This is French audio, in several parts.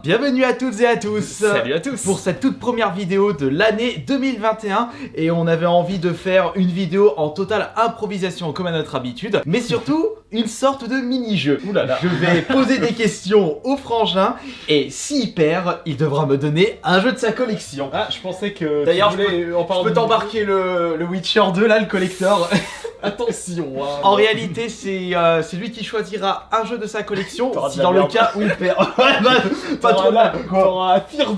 Bienvenue à toutes et à tous. Salut à tous. Pour cette toute première vidéo de l'année 2021. Et on avait envie de faire une vidéo en totale improvisation comme à notre habitude. Mais surtout, une sorte de mini-jeu. Oulala. Je vais poser des questions au frangin. Et s'il perd, il devra me donner un jeu de sa collection. Ah, je pensais que... D'ailleurs, tu je voulais en parler peux t'embarquer le Witcher 2 là, le collector. Attention hein. En réalité, c'est lui qui choisira un jeu de sa collection. T'auras Si de la dans le merde. cas où il perd. Pas trop là, mal, quoi. t'auras un Fear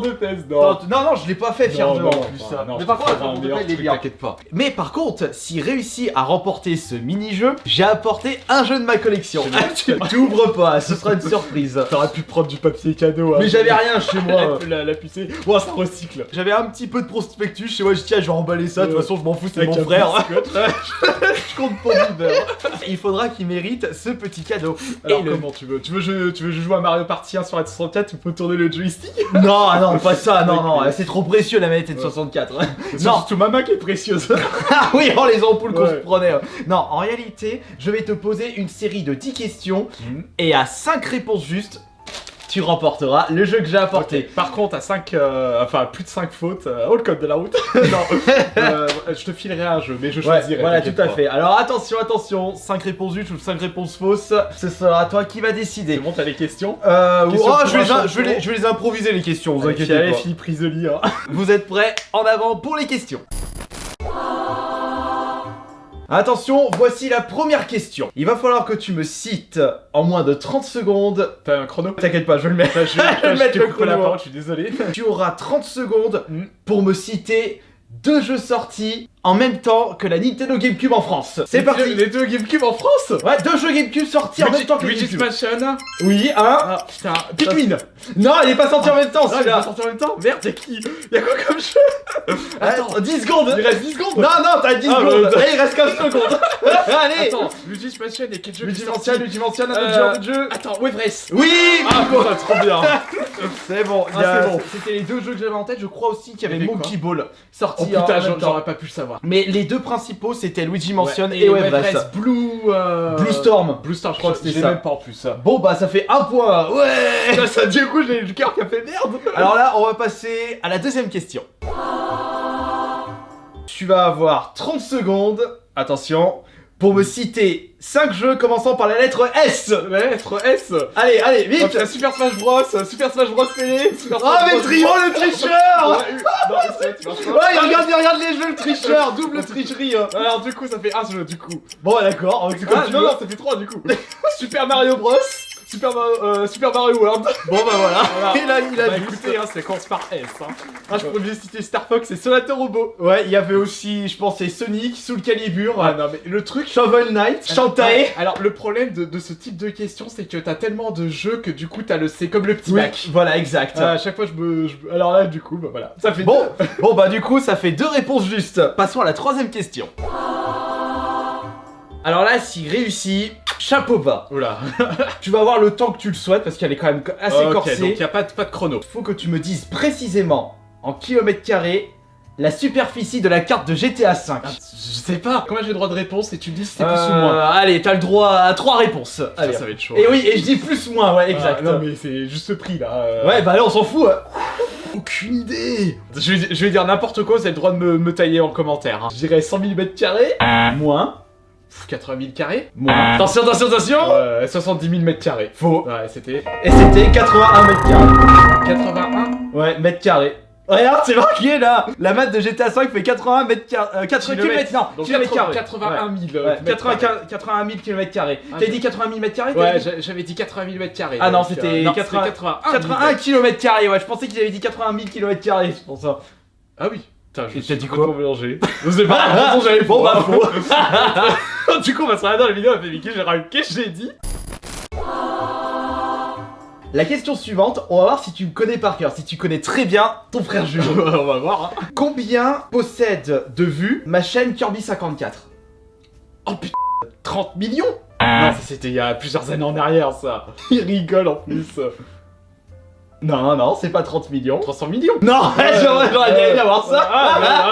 2 PES, non. Non, je l'ai pas fait fier de Non, en non, plus. non, Mais je par te contre, ferai un pour de meilleur vrai, il est truc, bien. t'inquiète pas. Mais par contre, s'il réussit à remporter ce mini-jeu, j'ai apporté un jeu de ma collection. C'est vrai. Tu ouvres pas, ce sera une surprise. T'aurais pu prendre du papier cadeau. Mais j'avais rien chez moi. La pucer. Oh, ça recycle. J'avais un petit peu de prospectus chez moi, je dis tiens, je vais emballer ça, de toute façon je m'en fous, c'est Avec mon un frère. petit scotch. Je compte pour du beurre. Il faudra qu'il mérite ce petit cadeau. Alors Et le... comment tu veux jouer à Mario Party 1 sur la 64, tu peux tourner le joystick. Non, pas ça, non, Ok. c'est trop précieux la manette de 64. C'est Non. surtout ma main qui est précieuse. Ah oui, oh les ampoules qu'on se Ouais. prenait. Non, en réalité, je vais te poser une série de 10 questions et à 5 réponses justes, tu remporteras le jeu que j'ai apporté. Ok. Par contre, à 5, enfin plus de 5 fautes, oh le code de la route. Non, je te filerai un jeu, mais je Ouais, choisirai. voilà, tout t'inquiète à pas. fait. Alors attention, 5 réponses justes ou 5 réponses fausses, ce sera toi qui va C'est décider. bon, t'as les questions. Oh, Question pour je vais, un les, champion. je vais les improviser les questions, vous inquiétez Allez, pas. Philippe Risoli, hein. Vous êtes prêts? En avant pour les questions. Attention, voici la première question. Il va falloir que tu me cites en moins de 30 secondes. T'as un chrono? T'inquiète pas, je vais le mettre. Je vais mettre te le couper la chrono. parole, je suis désolé. Tu auras 30 secondes pour me citer 2 jeux sortis en même temps que la Nintendo GameCube en France. C'est parti. Les deux GameCube en France. Ouais, 2 jeux GameCube sortis en même temps que la Luigi's GameCube. Mansion. Oui, un. Ah putain, Pikmin. Non, il est pas sorti en même temps Ah, il va celui-là. sortir en même temps. Merde, y'a qui? Y'a quoi comme jeu? Attends, 10 secondes. Il reste 10 secondes. Non, t'as 10 Ah, secondes. bah, Allez, il reste 15 secondes. Allez. Attends, Luigi's Mansion et quel jeu Luigi's qui est Mansion, sorti? Luigi's Mansion, un autre jeu. Attends, Wave Race. Oui. Ah putain, trop bien. C'est bon, Ah, c'est bon. C'était les 2 jeux que j'avais en tête. Je crois aussi qu'il y avait Il y avait Monkey Ball sorti Oh en putain, même temps. j'aurais pas pu le savoir. Mais les 2 principaux c'était Luigi Mansion Ouais, et Wave Race. Blue Storm. Blue Storm, je crois que c'était J'ai ça. même Même pas en plus. Bon bah ça fait 1 point. Ouais. Putain, ça du coup, j'ai le cœur qui a fait merde. Alors là, on va passer à la deuxième question. Tu vas avoir 30 secondes. Attention. Pour me citer 5 jeux commençant par la lettre S. La lettre S. Allez, vite. Oh, putain, Super Smash Bros, Super Smash Bros Melee, Super Oh Smash mais Bros. Trio le tricheur. Ouais, non, c'est vrai, tu marches pas. Ouais, regarde les jeux le tricheur. Double tricherie. Alors du coup, ça fait un jeu du coup. Bon d'accord, c'est comme Ah tu non, veux. non, ça fait 3 du coup. Super Mario Bros, Super Mario World. Bon bah voilà. Voilà. Il a Bah juste. écoutez, hein, ça commence par S. Hein. Ah, je pourrais bien citer Star Fox et Sonata Robot. Ouais, il y avait aussi, je pensais Sonic, Soul Calibur, Ah non, mais le truc. Shovel Knight, Shantae. Alors, le problème de ce type de questions, c'est que t'as tellement de jeux que du coup, c'est comme le petit Oui, bac. voilà, exact. À chaque fois, alors là, du coup, bah voilà. Ça fait Bon, bon bah du coup ça fait 2 réponses justes. Passons à la troisième question. Alors là, s'il réussit, chapeau bas. Oula. Tu vas avoir le temps que tu le souhaites parce qu'elle est quand même assez Ok, corsée. donc y a pas de chrono. Faut que tu me dises précisément en kilomètres carrés la superficie de la carte de GTA V. Ah, je sais pas. Comment j'ai le droit de réponse et tu me dis si c'est plus ou moins. Allez, t'as le droit à 3 réponses. Allez. Ça va être chaud. Et oui, et je dis plus ou moins, ouais, exact. Ah, non, mais c'est juste ce prix là. Ouais, bah là on s'en fout. Aucune idée. Je vais dire n'importe quoi, vous avez le droit de me tailler en commentaire. Hein. Je dirais 100 000 mètres carrés. Moins. 80 000 carrés. Moins. Attention. 70 000 mètres carrés. Faux. Ouais, c'était Et c'était 81 mètres carrés. 81. Ouais, mètres carrés. Regarde, c'est marqué là. La map de GTA V fait 81 mètres carrés. 80 km, non, Donc kilomètres carrés. 81 000. Ouais, mètres carrés. 81 000 km carrés. Ah, T'as je- dit 80 000 mètres carrés? Ouais, j'avais dit 80 000 mètres carrés. Ah non, donc, c'était non, 80 81 81 km carrés, ouais, je pensais qu'ils avaient dit 80 000 km carrés, c'est pour ça. Ah oui. Putain, je Et me suis t'as dit complètement quoi mélangé. Je sais pas, de toute façon, j'avais Bon, bah, faux. Du coup, on va se regarder dans la vidéo, on va faire qu'est-ce que j'ai dit? La question suivante, on va voir si tu me connais par cœur, si tu connais très bien ton frère jumeau. On va voir. Hein. Combien possède de vues ma chaîne Kirby 54? Oh putain, 30 millions? Non, ça c'était il y a plusieurs années en arrière, ça. Il rigole en plus. Non, c'est pas 30 millions. 300 millions. Non, j'aurais bien aimé avoir ça.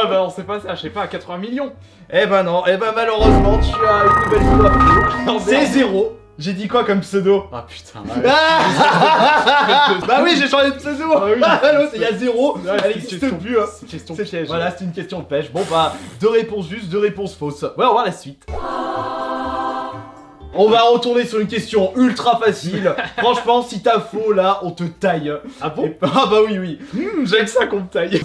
Bah on sait pas ça, je sais pas, 80 millions. Eh ben non, malheureusement, tu as une nouvelle fois faux. C'est 0. J'ai dit quoi comme pseudo? Ah putain, Bah oui, j'ai changé de pseudo. oui. L'autre, il y a 0, Ouais, elle existe plus. Hein. C'est une question C'est- piège. Voilà, c'est une question de pêche. Bon bah, 2 réponses justes, 2 réponses fausses. Ouais, on va voir la suite. On va retourner sur une question ultra facile. Franchement, si t'as faux là, on te taille. Ah bon? Ah bah oui, oui. J'aime ça qu'on me taille.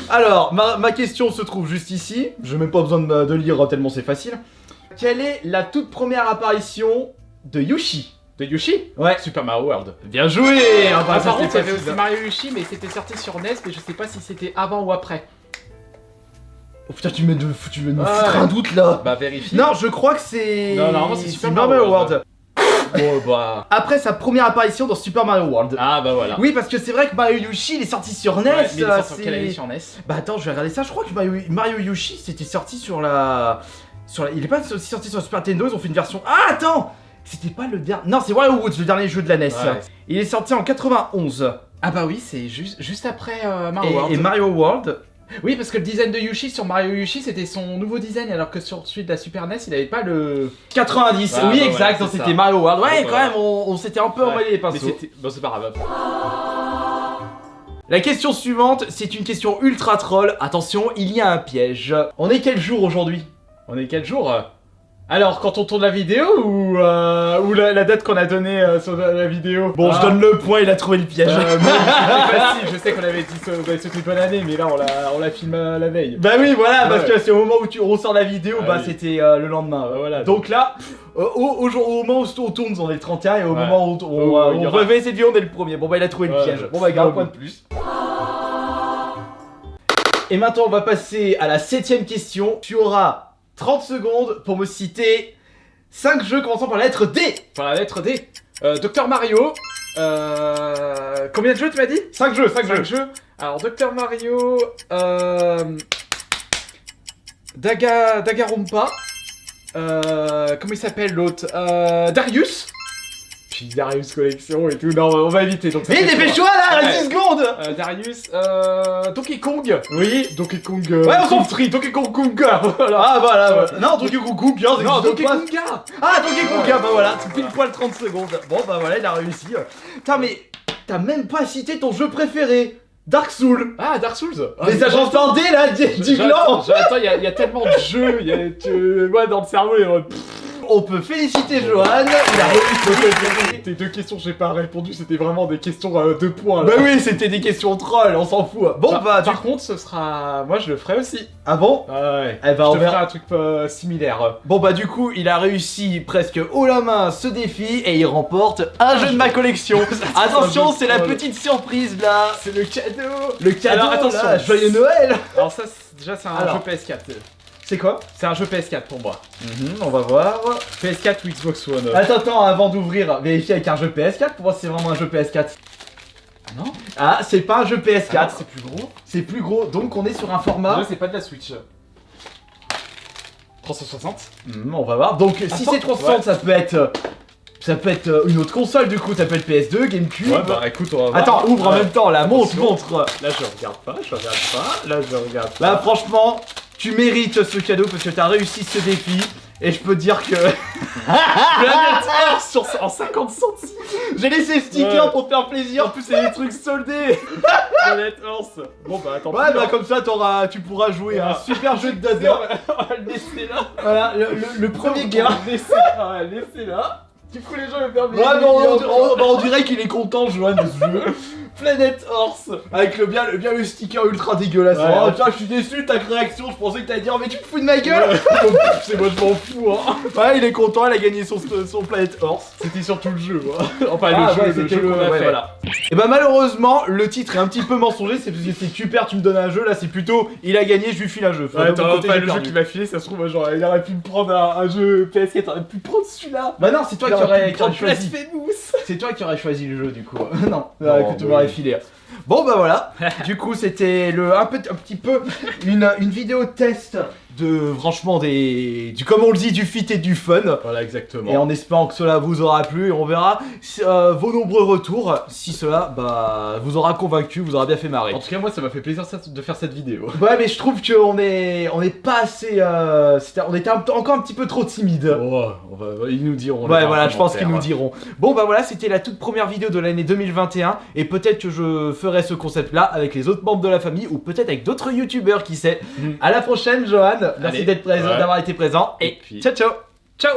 Alors, ma question se trouve juste ici. J'ai même pas besoin de lire tellement c'est facile. Quelle est la toute première apparition de Yoshi? De Yoshi? Ouais. Super Mario World. Bien joué. Ah, bah, Ah, ça, par contre, il y c'était avait facile. aussi Mario Yoshi, mais c'était sorti sur NES, mais je sais pas si c'était avant ou après. Oh putain, tu veux me Ouais. foutre un doute là. Bah vérifie. Non, je crois que c'est. Non, normalement, c'est Super Mario Mario World. Bon bah. Après sa première apparition dans Super Mario World. Ah bah voilà. Oui, parce que c'est vrai que Mario Yoshi il est sorti sur NES. Ouais, mais il est sorti c'est- sur quelle année sur NES? Bah attends, je vais regarder ça. Je crois que Mario Yoshi c'était sorti sur la. Il est pas aussi sorti sur Super Nintendo, ils ont fait une version. Ah attends, c'était pas le dernier. Non, c'est Wario Woods, le dernier jeu de la NES. Ouais. Il est sorti en 91. Ah bah oui, c'est juste après Mario World. Et Mario World. Oui, parce que le design de Yoshi sur Mario Yoshi, c'était son nouveau design, alors que sur celui de la Super NES, il avait pas le... 90, Ah, oui bah exact, ouais, donc c'est c'était ça. Mario World. Ouais, Ouais, quand voilà. même, on s'était un peu emmêlé les Mais pinceaux. c'était... Bon, c'est pas grave. La question suivante, c'est une question ultra troll. Attention, il y a un piège. On est quel jour aujourd'hui? On est quel jour Alors, quand on tourne la vidéo ou la date qu'on a donnée sur la vidéo? Bon, Ah. je donne le point, il a trouvé le piège. Mais c'était facile, je sais qu'on avait dit on avait souhaité une bonne année, mais là on la filme la veille. Bah oui, voilà, parce Ouais. que c'est au moment où tu ressors la vidéo, Ah bah oui. c'était le lendemain. Voilà. Donc là, au moment où on tourne, on est le 31, et au Ouais. moment où Il y on aura- va essayer de vivre, on est le premier. Bon bah il a trouvé le Ouais, piège. Bon bah garde un ouais. point de plus. Et maintenant on va passer à la 7ème question. Tu auras 30 secondes pour me citer 5 jeux commençant par la lettre D. Pour la lettre D. Docteur Mario. Combien de jeux tu m'as dit? 5 jeux, 5 jeux. Alors Docteur Mario. Dagarumpa. Comment il s'appelle l'autre? Darius. Puis Darius Collection et tout. Non, on va éviter. Donc ça Mais fait dépêche-toi trois. là, Ouais. 10 secondes. Darius. Donkey Kong. Oui. Donkey Kong. Ouais, on s'en Kong Free. Donkey Kong Kunga. Voilà. Ah voilà, Ouais. voilà. Non, Donkey Kong, bien, Non, c'est Donkey pas- Konga. Ah, Donkey Kong, Ouais. bah voilà, c'est pile poil 30 secondes. Bon, bah voilà, il a réussi. Putain, mais t'as même pas cité ton jeu préféré, Dark Souls. Ah, Dark Souls. Les agents tendés là, Diglan. Attends, il y a tellement de jeux. Moi, dans le cerveau, il y a... On peut féliciter Johan, il a réussi. Tes deux questions, j'ai pas répondu, c'était vraiment des questions 2 points. Bah Là. oui, c'était des questions trolls, on s'en fout. Bon, bah, par contre, ce sera. Moi, je le ferai aussi. Ah bon? Ouais. Eh ben, on je te verra. ferai un truc similaire. Bon, bah, du coup, il a réussi presque haut la main ce défi et il remporte un jeu de ma collection. Attention, c'est la petite surprise là. C'est le cadeau. Le cadeau, Alors, attention. là, joyeux Noël. Alors ça, déjà, c'est un Alors. jeu PS4. C'est quoi? C'est un jeu PS4 pour moi. On va voir. PS4 ou Xbox One. Attends, avant d'ouvrir, vérifier avec un jeu PS4 pour voir si c'est vraiment un jeu PS4. Ah non? Ah, c'est pas un jeu PS4. Ah non, c'est plus gros. C'est plus gros, donc on est sur un format. Déjà, c'est pas de la Switch. 360. On va voir. Donc si Attends, c'est 360, ouais. ça peut être une autre console du coup, ça peut être PS2, GameCube. Ouais, bah écoute, on va voir. Attends, ouvre en Ouais. même temps, là, montre, Attention. montre. Là, je regarde pas, Là, je regarde pas. Là, franchement, tu mérites ce cadeau parce que t'as réussi ce défi. Et je peux te dire que Planète Earth en 50 centimes. j'ai laissé sticker Ouais. pour te faire plaisir. En plus, c'est des trucs soldés. Planète Earth. Bon, bah attends. Ouais, bah comme ça, tu pourras jouer à un super jeu de Dada. On va le laisser là. Voilà, le premier gars. On va le laisser là. Du coup, les gens vont faire Ouais, mais on dirait qu'il est content, Johan, de ce jeu. Planète Earth. Avec le sticker ultra dégueulasse. Ouais. Oh, tiens, je suis déçu de ta réaction. Je pensais que t'allais dire, mais tu te fous de ma gueule. C'est moi, je m'en fous. Hein. Ouais, il est content, il a gagné son Planet Horse. C'était surtout le jeu. Hein. Enfin, Ah, ouais, le c'était jeu qu'on a ouais, fait. voilà. Et bah, malheureusement, le titre est un petit peu mensonger. C'est parce que c'est super, tu me donnes un jeu. Là, c'est plutôt, il a gagné, je lui file un jeu. Enfin, Ouais, de mon t'as côté, pas j'ai le jeu perdu. qu'il m'a filé, ça se trouve, genre, il aurait pu me prendre un jeu PS4, il aurait pu prendre celui-là. Bah, non, c'est toi qui aurais choisi. Blasphemous. C'est toi qui aurais choisi le jeu, du coup. Non, Non, que tu bah m'aurais oui. filé. Bon, bah voilà. Du coup, c'était un petit peu une vidéo test de, franchement, comme on le dit, du fit et du fun. Voilà, exactement. Et en espérant que cela vous aura plu, et on verra vos nombreux retours, si cela vous aura convaincu, vous aura bien fait marrer. En tout cas, moi, ça m'a fait plaisir de faire cette vidéo. Ouais, mais je trouve qu'on est pas assez. On était encore un petit peu trop timide. Oh, ils nous diront. Ouais, voilà, je pense qu'ils nous diront. Bon, bah voilà, c'était la toute première vidéo de l'année 2021. Et peut-être que je ferai ce concept-là avec les autres membres de la famille ou peut-être avec d'autres youtubeurs, qui sait. À la prochaine, Johan. Merci Allez, d'être présent, d'avoir été présent. Et puis- ciao, ciao. Ciao.